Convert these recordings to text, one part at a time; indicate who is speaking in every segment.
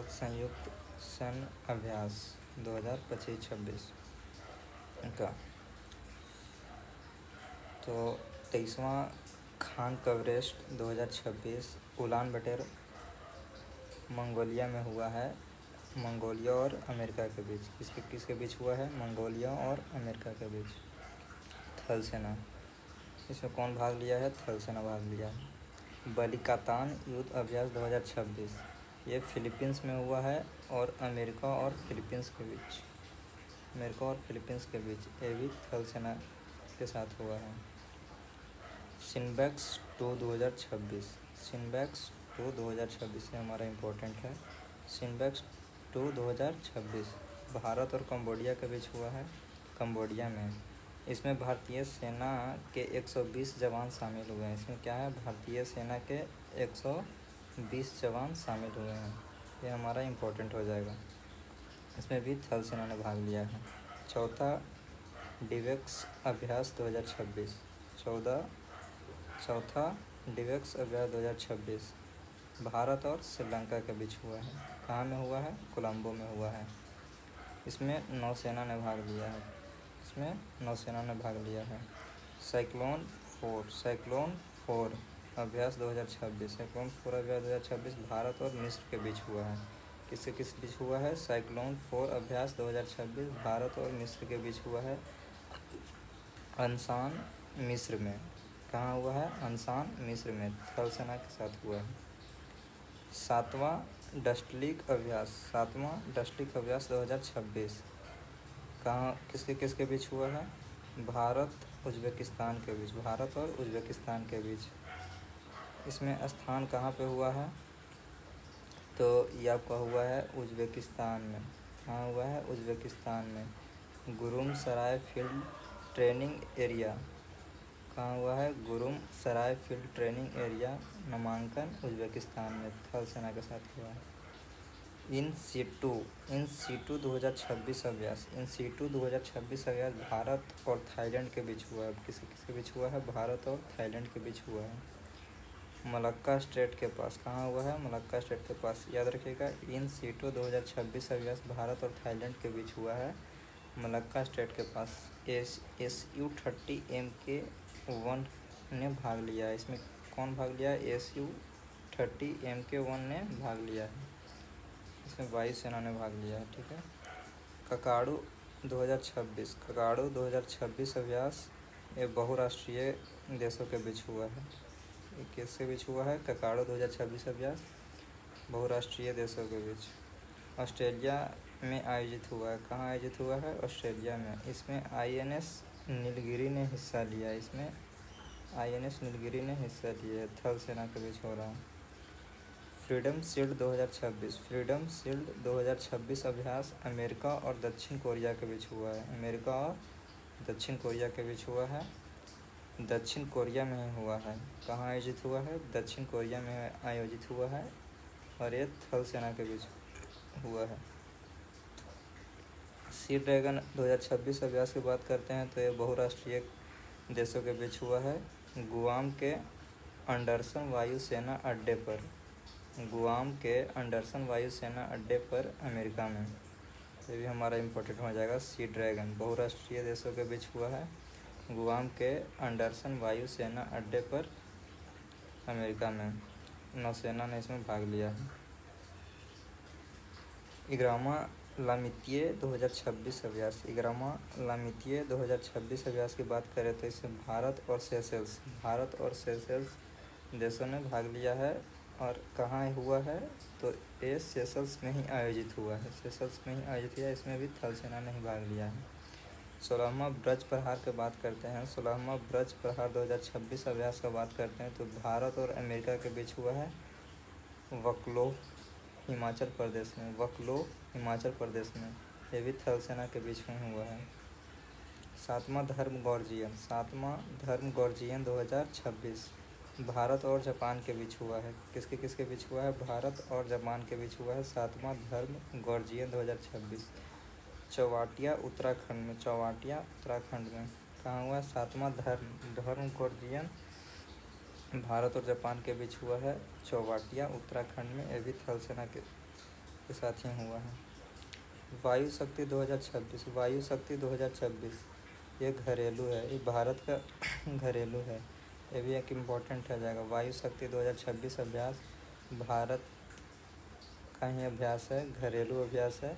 Speaker 1: संयुक्त सैन्य अभ्यास 2025-26 का। तो 23वां खान कवरेस्ट 2026 उलान बटर मंगोलिया में हुआ है। मंगोलिया और अमेरिका के बीच किसके बीच हुआ है? मंगोलिया और अमेरिका के बीच। थल सेना, इसमें कौन भाग लिया है? थल सेना भाग लिया है। बलिकातान युद्ध अभ्यास 2026 ये फिलीपींस में हुआ है और अमेरिका और फिलीपींस के बीच ये भी थल सेना के साथ हुआ है। सिनबैक्स 2 2026 सिनबैक्स 2 2026 से हमारा इम्पोर्टेंट है। सिनबैक्स 2 2026 भारत और कंबोडिया के बीच हुआ है, कंबोडिया में। इसमें भारतीय सेना के 120 जवान शामिल हुए हैं। इसमें क्या है? भारतीय सेना के 120 जवान शामिल हुए हैं। ये हमारा इम्पोर्टेंट हो जाएगा। इसमें भी थल सेना ने भाग लिया है। चौथा डिवेक्स अभ्यास 2026 चौथा डिवेक्स अभ्यास 2026 भारत और श्रीलंका के बीच हुआ है। कहाँ में हुआ है? कोलंबो में हुआ है। इसमें नौसेना ने भाग लिया है। साइक्लोन 4 अभ्यास 2026 साइक्लोन 4 अभ्यास 2026 भारत और मिस्र के बीच हुआ है। किस बीच हुआ है? साइक्लोन 4 अभ्यास 2026 भारत और मिस्र के बीच हुआ है। अंसान मिस्र में। कहाँ हुआ है? अंसान मिस्र में थल सेना के साथ हुआ है। सातवां डस्टलिक अभ्यास 2026 कहाँ किसके बीच हुआ है? भारत और उज्बेकिस्तान के बीच। इसमें स्थान कहाँ पे हुआ है? तो ये आपका हुआ है उज्बेकिस्तान में। कहाँ हुआ है? उज्बेकिस्तान में। गुरुम सराय फील्ड ट्रेनिंग एरिया कहाँ हुआ है? गुरुम सराय फील्ड ट्रेनिंग एरिया नामांकन उज्बेकिस्तान में थल सेना के साथ हुआ है। इन सीटू 2026 अभ्यास भारत और थाईलैंड के बीच हुआ है। किसके बीच हुआ है? भारत और थाईलैंड के बीच हुआ है। मलक्का स्ट्रेट के पास। कहाँ हुआ है? मलक्का स्ट्रेट के पास। याद रखिएगा, इन सीटू 2026 अभ्यास भारत और थाईलैंड के बीच हुआ है, मलक्का स्ट्रेट के पास। SU-30 MK-1 ने भाग लिया है। इसमें कौन भाग लिया है? SU-30 MK-1 ने भाग लिया है। इसमें वायुसेना ने भाग लिया है। ठीक है। ककाडू 2026 अभ्यास ये बहुराष्ट्रीय देशों के बीच हुआ है। ये किसके बीच हुआ है? ककाडू 2026 अभ्यास बहुराष्ट्रीय देशों के बीच ऑस्ट्रेलिया में आयोजित हुआ है। कहाँ आयोजित हुआ है? ऑस्ट्रेलिया में। इसमें INS नीलगिरी ने हिस्सा लिया है। थल सेना के बीच हो रहा है। फ्रीडम शील्ड 2026 अभ्यास अमेरिका और दक्षिण कोरिया के बीच हुआ है। दक्षिण कोरिया में ही हुआ है। कहाँ आयोजित हुआ है? दक्षिण कोरिया में आयोजित हुआ है और ये थल सेना के बीच हुआ है। सी ड्रैगन 2026 अभ्यास की बात करते हैं तो ये बहुराष्ट्रीय देशों के बीच हुआ है। गुआम के एंडरसन वायुसेना अड्डे पर अमेरिका में। ये भी हमारा इम्पोर्टेंट हो जाएगा। सी ड्रैगन बहुराष्ट्रीय देशों के बीच हुआ है, गुआम के एंडरसन वायुसेना अड्डे पर अमेरिका में। नौसेना ने इसमें भाग लिया है। 11वां लामितीय 2026 अभ्यास की बात करें तो इसमें भारत और सेशेल्स देशों ने भाग लिया है। और कहाँ हुआ है? तो ये सेशल्स में ही आयोजित हुआ है। इसमें भी थल सेना ने ही भाग लिया है। 16वां ब्रज प्रहार की बात करते हैं। 16वां ब्रज प्रहार 2026 अभ्यास का बात करते हैं तो भारत और अमेरिका के बीच हुआ है वकलो हिमाचल प्रदेश में। ये भी थल सेना के बीच में हुआ है। 7वां धर्म गॉर्जियन 2026 भारत और जापान के बीच हुआ है। किसके बीच हुआ है? भारत और जापान के बीच हुआ है। 7वां धर्म गॉर्जियन 2026 चौवाटिया उत्तराखंड में। कहाँ हुआ? 7वां धर्म गॉर्जियन भारत और जापान के बीच हुआ है चौवाटिया उत्तराखंड में। ये भी थल सेना के के साथ ही हुआ है। वायु शक्ति 2026, वायु शक्ति 2026 ये घरेलू है, ये भारत का घरेलू है, ये भी एक इम्पोर्टेंट हो जाएगा। वायु शक्ति 2026 अभ्यास भारत का ही अभ्यास है, घरेलू अभ्यास है।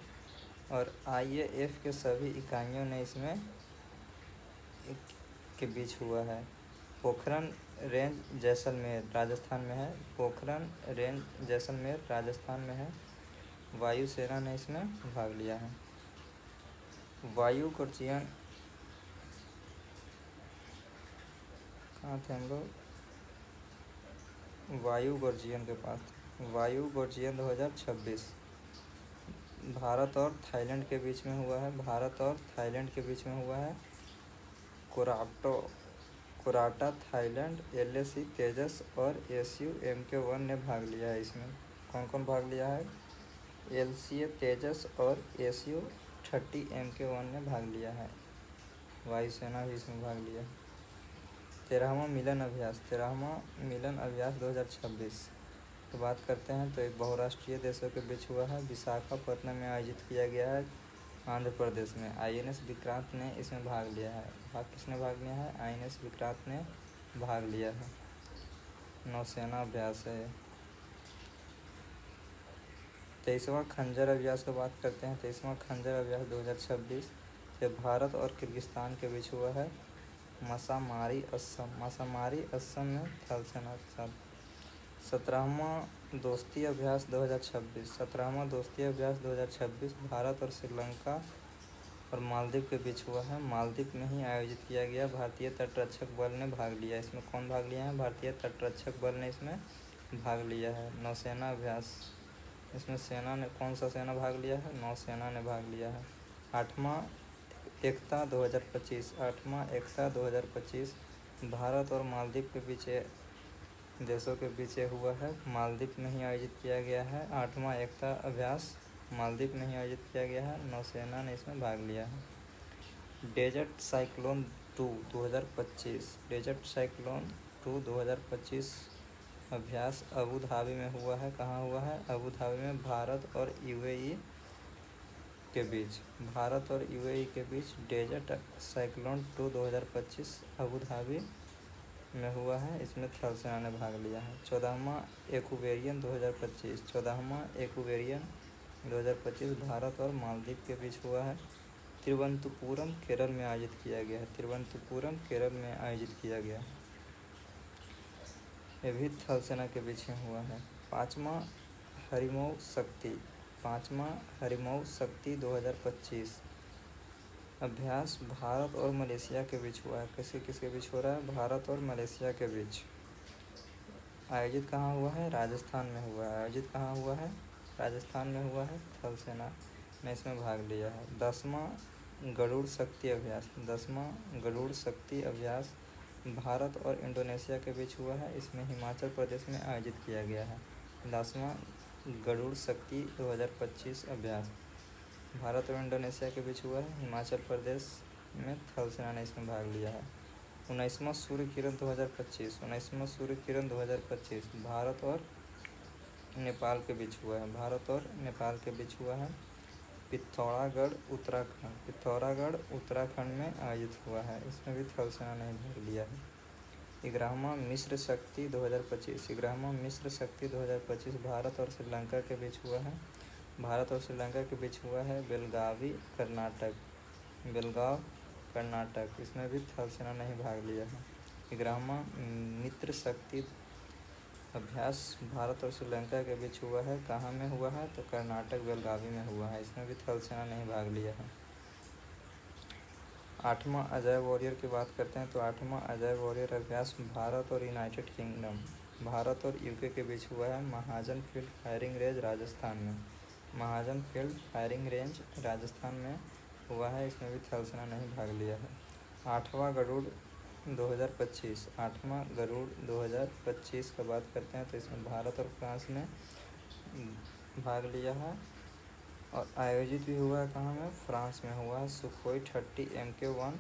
Speaker 1: और IAF के सभी इकाइयों ने इसमें के बीच हुआ है। पोखरण रेंज जैसलमेर राजस्थान में है, पोखरण रेंज जैसलमेर राजस्थान में है। वायुसेना ने इसमें भाग लिया है। वायु गुर्जियन कहाँ थे हम लोग, वायु गुर्जियन के पास। वायु गुर्जियन 2026 भारत और थाईलैंड के बीच में हुआ है, भारत और थाईलैंड के बीच में हुआ है। कोराटा थाईलैंड, LAC तेजस और SU MK1 ने भाग लिया है। इसमें कौन कौन भाग लिया है, LCA तेजस और SU 30 MK1 ने भाग लिया है। वायुसेना भी इसमें भाग लिया है। 13वां मिलन अभ्यास, 13वां मिलन अभ्यास 2026 की बात करते हैं तो एक बहुराष्ट्रीय देशों के बीच हुआ है, विशाखापट्टनम में आयोजित किया गया है, आंध्र प्रदेश में। INS विक्रांत ने इसमें भाग लिया है। किसने भाग लिया है, INS विक्रांत ने भाग लिया है। नौसेना अभ्यास है। 23वां खंजर अभ्यास की बात करते हैं। 23वां खंजर अभ्यास 2026 ये भारत और किर्गिस्तान के बीच हुआ है, मसामारी असम में थल सेना के साथ। 17वां दोस्ती अभ्यास 2026, 17वां दोस्ती अभ्यास 2026 भारत और श्रीलंका और मालदीव के बीच हुआ है, मालदीव में ही आयोजित किया गया। भारतीय तटरक्षक बल ने भाग लिया। इसमें कौन भाग लिया है, भारतीय तटरक्षक बल ने इसमें भाग लिया है। नौसेना अभ्यास, इसमें सेना ने कौन सा सेना भाग लिया है, नौसेना ने भाग लिया है। 8वां एकता 2025, 8वां एकता 2025 भारत और मालदीव के बीच देशों के बीच हुआ है, मालदीव में ही आयोजित किया गया है। 8वां एकता अभ्यास मालदीव में ही आयोजित किया गया है, नौसेना ने इसमें भाग लिया है। डेजर्ट साइक्लोन 2 2025, डेजर्ट साइक्लोन 2 2025 अभ्यास अबू धाबी में हुआ है। कहाँ हुआ है, अबू धाबी में। भारत और UAE के बीच, भारत और UAE के बीच डेजर्ट साइक्लोन 2 2025 अबू धाबी में हुआ है, इसमें थल सेना ने भाग लिया है। 14वां एक्वेरियन 2025, 14वां एक्वेरियन 2025 भारत और मालदीव के बीच हुआ है, तिरुवनंतपुरम केरल में आयोजित किया गया है, तिरुवनंतपुरम केरल में आयोजित किया गया है, ये भी थल सेना के बीच में हुआ है। 5वां हरिमऊ शक्ति, 5वां हरिमऊ शक्ति 2025 अभ्यास भारत और मलेशिया के बीच हुआ है। किसके बीच हो रहा है, भारत और मलेशिया के बीच। आयोजित कहाँ हुआ है, राजस्थान में हुआ है। आयोजित कहाँ हुआ है, राजस्थान में हुआ है, थल सेना ने इसमें भाग लिया है। 10वां गरुड़ शक्ति अभ्यास, 10वां गरुड़ शक्ति अभ्यास भारत और इंडोनेशिया के बीच हुआ है, इसमें हिमाचल प्रदेश में आयोजित किया गया है। 10वां गरुड़ शक्ति 2025 अभ्यास भारत और इंडोनेशिया के बीच हुआ है, हिमाचल प्रदेश में थल सेना ने इसमें भाग लिया है। 19वां सूर्य किरण 2025, 19वां सूर्य किरण 2025 भारत और नेपाल के बीच हुआ है, भारत और नेपाल के बीच हुआ है। पिथौरागढ़ उत्तराखंड, पिथौरागढ़ उत्तराखंड में आयोजित हुआ है, इसमें भी थल सेना ने भाग लिया है। 11वां मिस्र शक्ति 2025, 11वां मिस्र शक्ति 2025 भारत और श्रीलंका के बीच हुआ है, भारत और श्रीलंका के बीच हुआ है। बेलगावी कर्नाटक, बेलगाव कर्नाटक, इसमें भी थल सेना ने ही भाग लिया है। 11वां मित्र शक्ति अभ्यास भारत और श्रीलंका के बीच हुआ है, कहाँ में हुआ है, तो कर्नाटक बेलगावी में हुआ है, इसमें भी थल सेना ने ही भाग लिया है। 8वां अजय वॉरियर की बात करते हैं तो 8वां अजय वॉरियर अभ्यास भारत और यूनाइटेड किंगडम, भारत और UK के बीच हुआ है, महाजन फील्ड फायरिंग रेंज राजस्थान में, महाजन फील्ड फायरिंग रेंज राजस्थान में हुआ है, इसमें भी थल सेना ने ही भाग लिया है। 8वां गरुड़ 2025, 8वां गरुड़ 2025 का बात करते हैं तो इसमें भारत और फ्रांस ने भाग लिया है और आयोजित भी हुआ है, कहाँ में, फ्रांस में हुआ है। Sukhoi 30 MK1